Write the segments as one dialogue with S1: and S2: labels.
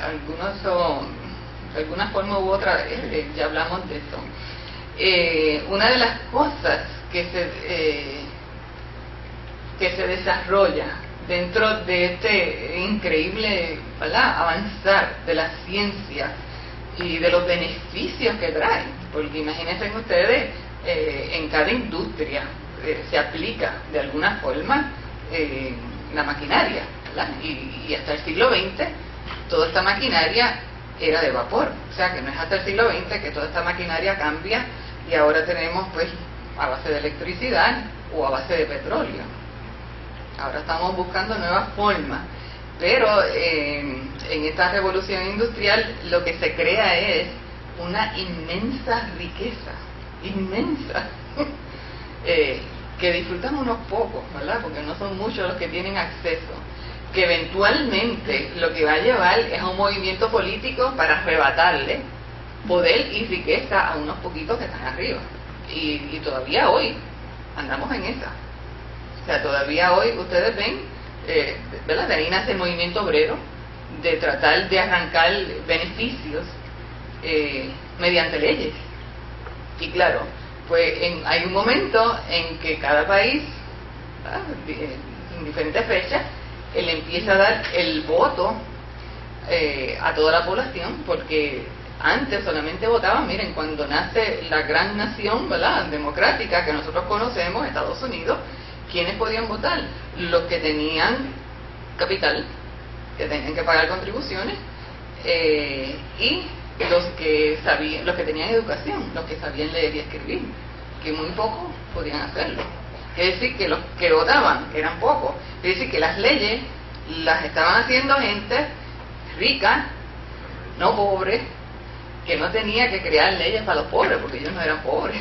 S1: algunos son, de alguna forma u otra, ya hablamos de eso. Una de las cosas que se desarrolla dentro de este increíble, ¿verdad?, avanzar de la ciencia y de los beneficios que trae, porque imagínense ustedes, en cada industria se aplica de alguna forma la maquinaria, ¿verdad? Y hasta el siglo XX toda esta maquinaria era de vapor, o sea que no es hasta el siglo XX que toda esta maquinaria cambia y ahora tenemos pues a base de electricidad o a base de petróleo. Ahora estamos buscando nuevas formas, pero en esta revolución industrial lo que se crea es una inmensa riqueza, inmensa, que disfrutan unos pocos, ¿verdad? Porque no son muchos los que tienen acceso, que eventualmente lo que va a llevar es a un movimiento político para arrebatarle poder y riqueza a unos poquitos que están arriba. Y todavía hoy andamos en esa. O sea, todavía hoy ustedes ven, ¿verdad?, de ahí nace el movimiento obrero, de tratar de arrancar beneficios mediante leyes. Y claro, pues hay un momento en que cada país, en diferentes fechas, él empieza a dar el voto a toda la población, porque antes solamente votaban, miren, cuando nace la gran nación, ¿verdad?, democrática que nosotros conocemos, Estados Unidos, ¿quiénes podían votar? Los que tenían capital, que tenían que pagar contribuciones, y los que tenían educación, los que sabían leer y escribir, que muy pocos podían hacerlo. Es decir, que los que votaban eran pocos. Es decir, que las leyes las estaban haciendo gente rica, no pobre, que no tenía que crear leyes para los pobres, porque ellos no eran pobres.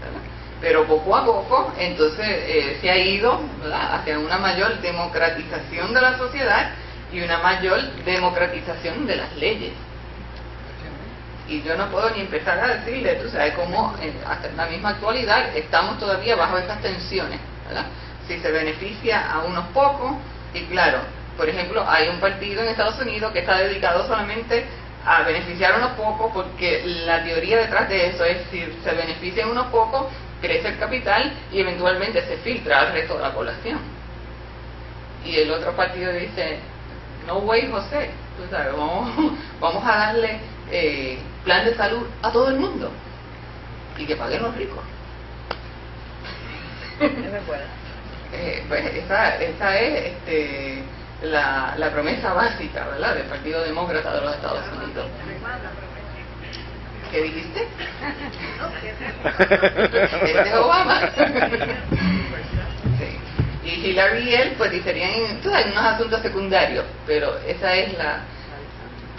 S1: ¿Verdad? Pero poco a poco, entonces, se ha ido, ¿verdad?, hacia una mayor democratización de la sociedad y una mayor democratización de las leyes. Y yo no puedo ni empezar a decirle, tú sabes cómo hasta en la misma actualidad estamos todavía bajo estas tensiones, ¿verdad? Si se beneficia a unos pocos, y claro, por ejemplo, hay un partido en Estados Unidos que está dedicado solamente a beneficiar a unos pocos, porque la teoría detrás de eso es, si se benefician unos pocos, crece el capital y eventualmente se filtra al resto de la población. Y el otro partido dice, no way, José, tú sabes, vamos a darle plan de salud a todo el mundo y que paguen los ricos. Pues esa es la promesa básica, ¿verdad?, del Partido Demócrata de los Estados Unidos. ¿Qué dijiste? Este es Obama. Sí. Y Hillary y él pues diferían en unos asuntos secundarios, pero esa es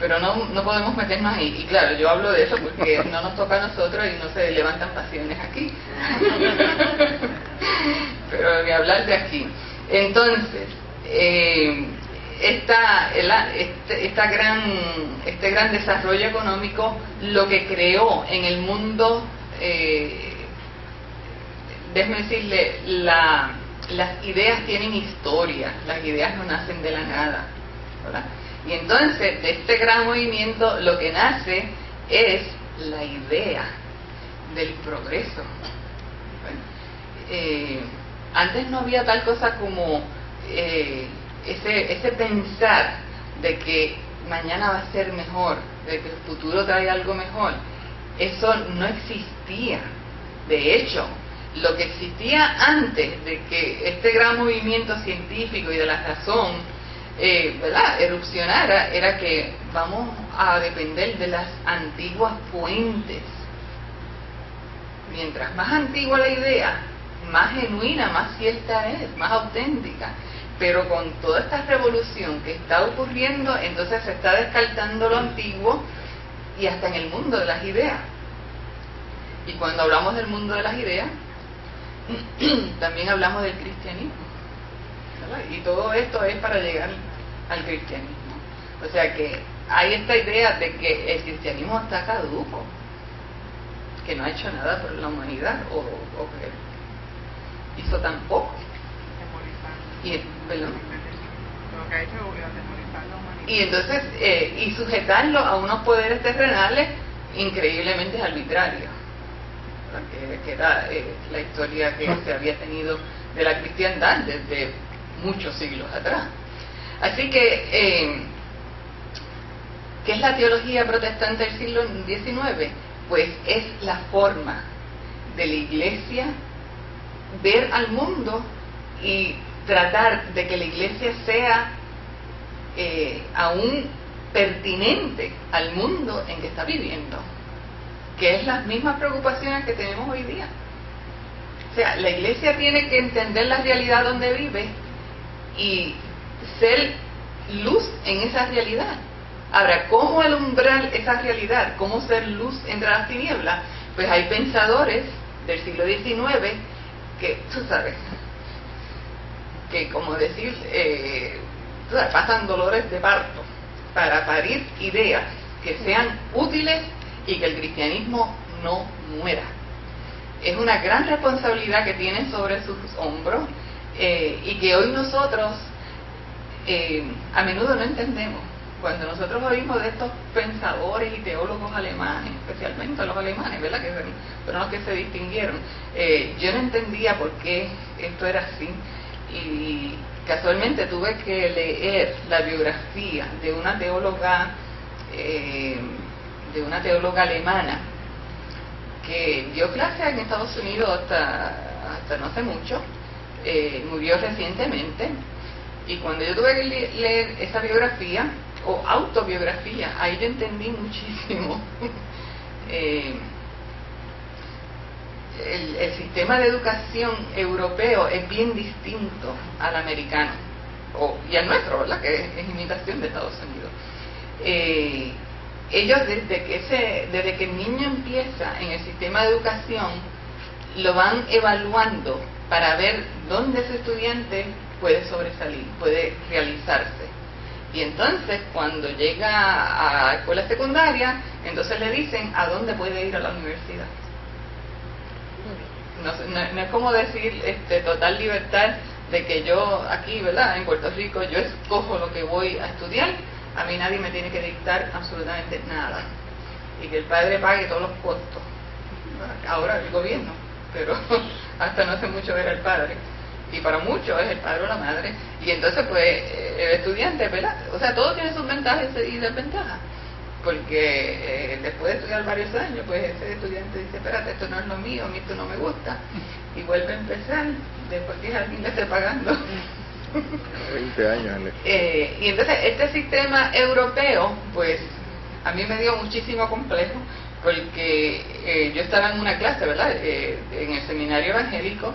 S1: pero no podemos meternos ahí. Y claro, yo hablo de eso porque no nos toca a nosotros y no se levantan pasiones aquí. Pero voy a hablar de aquí. Entonces, este gran desarrollo económico, lo que creó en el mundo, déjeme decirle, las ideas tienen historia, las ideas no nacen de la nada, ¿verdad? Y entonces, de este gran movimiento, lo que nace es la idea del progreso. Bueno, antes no había tal cosa como ese pensar de que mañana va a ser mejor, de que el futuro trae algo mejor. Eso no existía. De hecho, lo que existía antes de que este gran movimiento científico y de la razón ¿verdad?, erupcionara, era que vamos a depender de las antiguas fuentes. Mientras más antigua la idea, más genuina, más cierta es, más auténtica. Pero con toda esta revolución que está ocurriendo, entonces se está descartando lo antiguo, y hasta en el mundo de las ideas. Y cuando hablamos del mundo de las ideas, también hablamos del cristianismo, ¿verdad? Y todo esto es para llegar al cristianismo. O sea que hay esta idea de que el cristianismo está caduco, que no ha hecho nada por la humanidad, o que hizo tan poco. Y, perdón,
S2: lo que ha hecho es atemorizar la humanidad.
S1: Y entonces, y sujetarlo a unos poderes terrenales increíblemente arbitrarios, que era la historia que se había tenido de la cristiandad desde muchos siglos atrás. Así que, ¿qué es la teología protestante del siglo XIX? Pues es la forma de la Iglesia ver al mundo y tratar de que la Iglesia sea aún pertinente al mundo en que está viviendo, que es las mismas preocupaciones que tenemos hoy día. O sea, la Iglesia tiene que entender la realidad donde vive y ser luz en esa realidad. Ahora, ¿cómo alumbrar esa realidad? ¿Cómo ser luz entre las tinieblas? Pues hay pensadores del siglo XIX que, tú sabes, que como decir, pasan dolores de parto para parir ideas que sean útiles y que el cristianismo no muera. Es una gran responsabilidad que tienen sobre sus hombros y que hoy nosotros a menudo no entendemos. Cuando nosotros oímos de estos pensadores y teólogos alemanes, especialmente los alemanes, ¿verdad?, que fueron los que se distinguieron, yo no entendía por qué esto era así, y casualmente tuve que leer la biografía de una teóloga alemana que dio clases en Estados Unidos hasta no hace mucho, murió recientemente, y cuando yo tuve que leer esa biografía o autobiografía, ahí yo entendí muchísimo el sistema de educación europeo es bien distinto al americano y al nuestro, ¿verdad?, que es imitación de Estados Unidos. Ellos desde que el niño empieza en el sistema de educación lo van evaluando para ver dónde ese estudiante puede sobresalir, puede realizarse. Y entonces cuando llega a escuela secundaria, entonces le dicen a dónde puede ir a la universidad. No es como decir total libertad de que yo aquí, ¿verdad?, en Puerto Rico, yo escojo lo que voy a estudiar, a mí nadie me tiene que dictar absolutamente nada, y que el padre pague todos los costos. Ahora el gobierno, pero hasta no hace mucho era el padre, y para muchos es el padre o la madre, y entonces pues el estudiante, ¿verdad?, o sea, todo tiene sus ventajas y desventajas, porque después de estudiar varios años, pues ese estudiante dice, espérate, esto no es lo mío, a mí esto no me gusta, y vuelve a empezar después que alguien le esté pagando
S2: 20 años.
S1: Y entonces este sistema europeo, pues a mí me dio muchísimo complejo, porque yo estaba en una clase, ¿verdad?, en el seminario evangélico,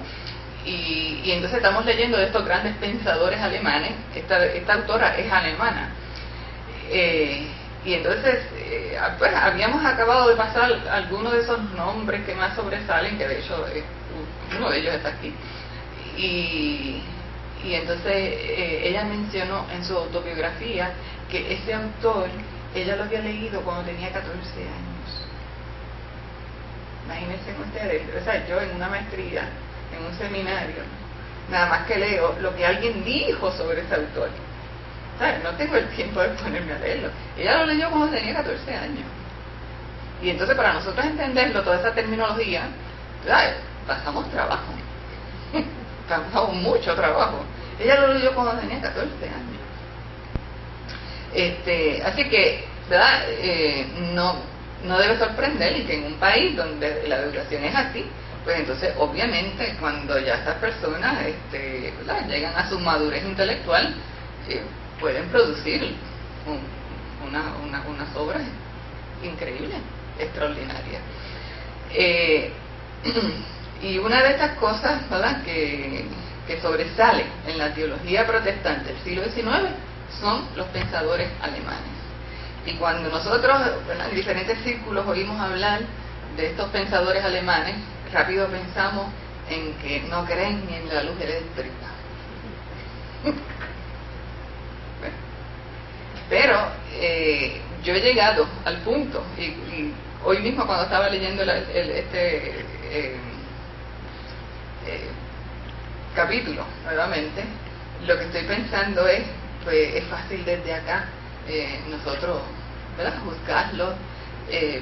S1: y entonces estamos leyendo de estos grandes pensadores alemanes. Esta autora es alemana, y entonces pues habíamos acabado de pasar algunos de esos nombres que más sobresalen, que de hecho uno de ellos está aquí, y entonces ella mencionó en su autobiografía que ese autor ella lo había leído cuando tenía 14 años. Imagínense ustedes, o sea, yo en una maestría, en un seminario, nada más que leo lo que alguien dijo sobre ese autor. ¿Sabes? No tengo el tiempo de ponerme a leerlo. Ella lo leyó cuando tenía 14 años. Y entonces para nosotros entenderlo, toda esa terminología, ¿sabes?, pasamos trabajo. Pasamos mucho trabajo. Ella lo leyó cuando tenía 14 años. Así que, ¿verdad?, no debe sorprender que en un país donde la educación es así, pues entonces obviamente cuando ya estas personas llegan a su madurez intelectual, pueden producir unas obras increíbles, extraordinarias. Y una de estas cosas, ¿verdad?, que sobresale en la teología protestante del siglo XIX son los pensadores alemanes. Y cuando nosotros, ¿verdad?, en diferentes círculos oímos hablar de estos pensadores alemanes, rápido pensamos en que no creen ni en la luz eléctrica. Pero yo he llegado al punto, y hoy mismo cuando estaba leyendo capítulo nuevamente, lo que estoy pensando es, pues es fácil desde acá nosotros, ¿verdad?, juzgarlos,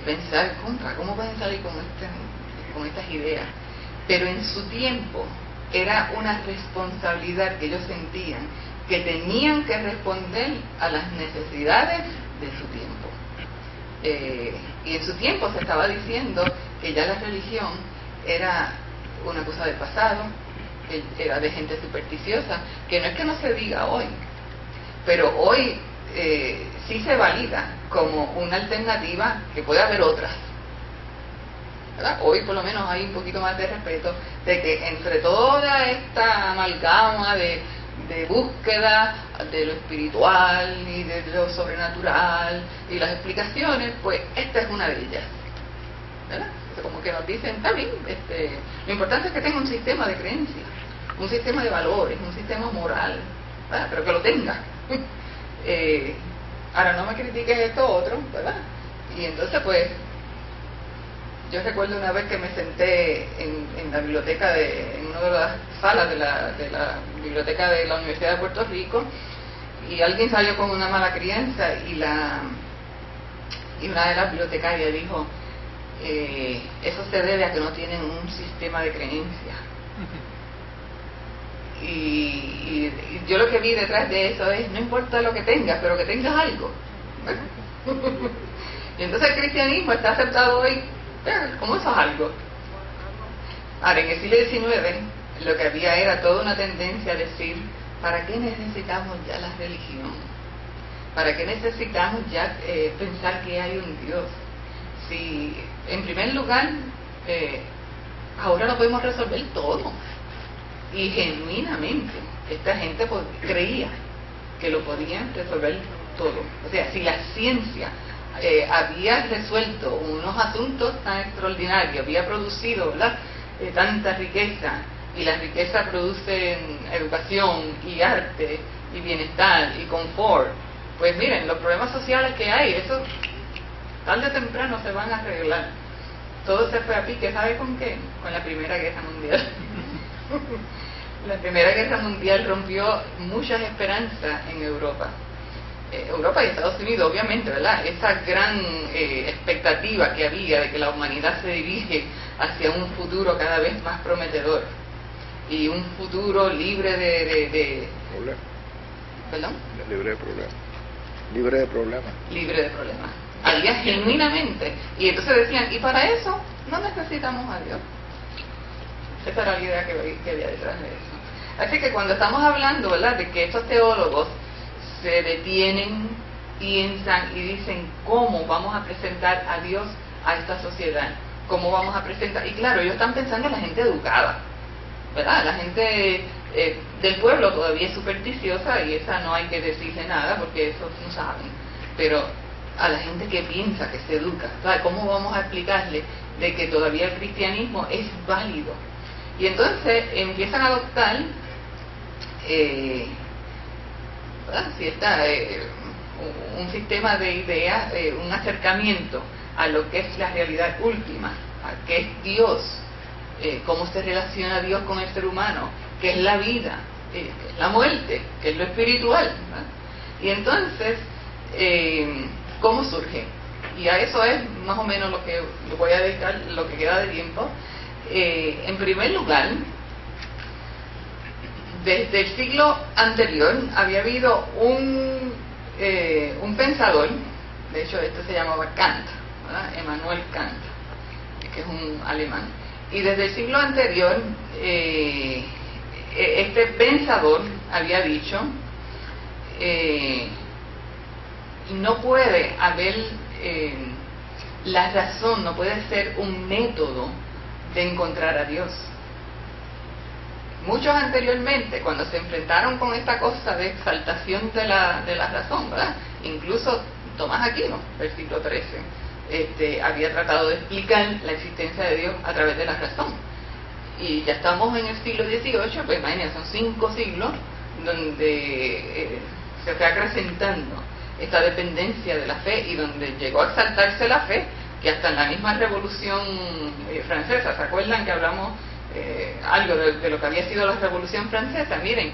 S1: pensar cómo pueden salir con estas ideas. Pero en su tiempo era una responsabilidad que ellos sentían, que tenían que responder a las necesidades de su tiempo. Y en su tiempo se estaba diciendo que ya la religión era una cosa del pasado, que era de gente supersticiosa, que no es que no se diga hoy, pero hoy sí se valida como una alternativa, que puede haber otras, ¿verdad? Hoy por lo menos hay un poquito más de respeto de que entre toda esta amalgama de búsqueda de lo espiritual y de lo sobrenatural y las explicaciones, pues esta es una de ellas, ¿verdad? Como que nos dicen, está bien, lo importante es que tenga un sistema de creencias, un sistema de valores, un sistema moral, ¿verdad?, pero que lo tenga. Ahora no me critiques esto otro, ¿verdad? Y entonces pues yo recuerdo una vez que me senté en la biblioteca en una de las salas de la biblioteca de la Universidad de Puerto Rico, y alguien salió con una mala crianza y una de las bibliotecarias dijo, eso se debe a que no tienen un sistema de creencias. Y yo lo que vi detrás de eso es, no importa lo que tengas, pero que tengas algo. Y entonces el cristianismo está aceptado hoy como eso es algo. Ahora, en el siglo XIX lo que había era toda una tendencia a decir, ¿para qué necesitamos ya la religión? ¿Para qué necesitamos ya pensar que hay un Dios? Si, en primer lugar, ahora lo podemos resolver todo. Y genuinamente, esta gente creía que lo podían resolver todo. O sea, si la ciencia había resuelto unos asuntos tan extraordinarios, había producido, ¿verdad?, tanta riqueza, y la riqueza produce educación y arte y bienestar y confort, pues miren, los problemas sociales que hay, eso tarde o temprano se van a arreglar. Todo se fue a pique, ¿sabe con qué? Con la Primera Guerra Mundial. La Primera Guerra Mundial rompió muchas esperanzas en Europa. Europa y Estados Unidos, obviamente, ¿verdad? Esa gran expectativa que había de que la humanidad se dirige hacia un futuro cada vez más prometedor y un futuro libre de
S2: problemas.
S1: ¿Perdón?
S2: Libre de problemas. Libre de problemas. Libre de problemas.
S1: Había genuinamente. Y entonces decían, y para eso no necesitamos a Dios. Esa era la idea que había detrás de eso. Así que cuando estamos hablando, ¿verdad?, de que estos teólogos se detienen, piensan y dicen cómo vamos a presentar a Dios a esta sociedad, cómo vamos a presentar, y claro, ellos están pensando en la gente educada, ¿verdad? La gente del pueblo todavía es supersticiosa y esa no hay que decirle nada porque eso no saben, pero a la gente que piensa, que se educa, ¿sabes? ¿Cómo vamos a explicarle de que todavía el cristianismo es válido? Y entonces empiezan a adoptar un sistema de ideas, un acercamiento a lo que es la realidad última, a qué es Dios, cómo se relaciona Dios con el ser humano, qué es la vida, qué es la muerte, qué es lo espiritual, ¿verdad? Y entonces, ¿cómo surge? Y a eso es más o menos lo que le voy a dedicar lo que queda de tiempo. En primer lugar, desde el siglo anterior había habido un pensador, de hecho este se llamaba Kant, ¿verdad? Immanuel Kant, que es un alemán, y desde el siglo anterior este pensador había dicho, no puede haber, la razón no puede ser un método de encontrar a Dios. Muchos anteriormente, cuando se enfrentaron con esta cosa de exaltación de la razón, ¿verdad?, incluso Tomás Aquino, del siglo XIII, había tratado de explicar la existencia de Dios a través de la razón. Y ya estamos en el siglo XVIII, pues imagínense, son 5 siglos donde se fue acrecentando esta dependencia de la fe y donde llegó a exaltarse la fe, que hasta en la misma Revolución Francesa, ¿se acuerdan que hablamos algo de lo que había sido la Revolución Francesa? Miren,